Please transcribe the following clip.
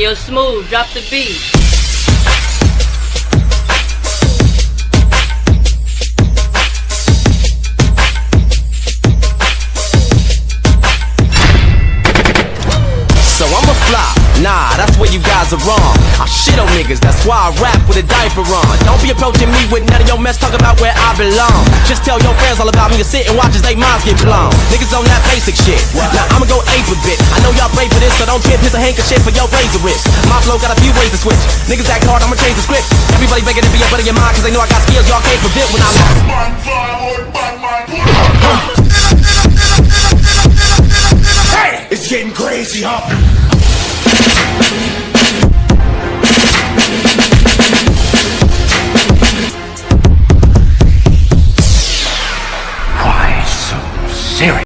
Hey, yo, Smooth, drop the beat. So I'm a flop, nah, that's where you guys are wrong. I shit on niggas, that's why I rap with a diaper on. Don't be approaching me with none of your mess, talk about where I belong. Just tell your friends all about me and sit and watch as they minds get blown. Niggas on that basic shit, now I'ma go ape a bit. I know y'all pray for this, so don't trip, here's a handkerchief for your razor wrist. My flow got a few ways to switch, niggas act hard, I'ma change the script. Everybody begging to be a butt of your mind, cause they know I got skills y'all can't predict when I Hey, it's getting crazy, huh? Why so serious?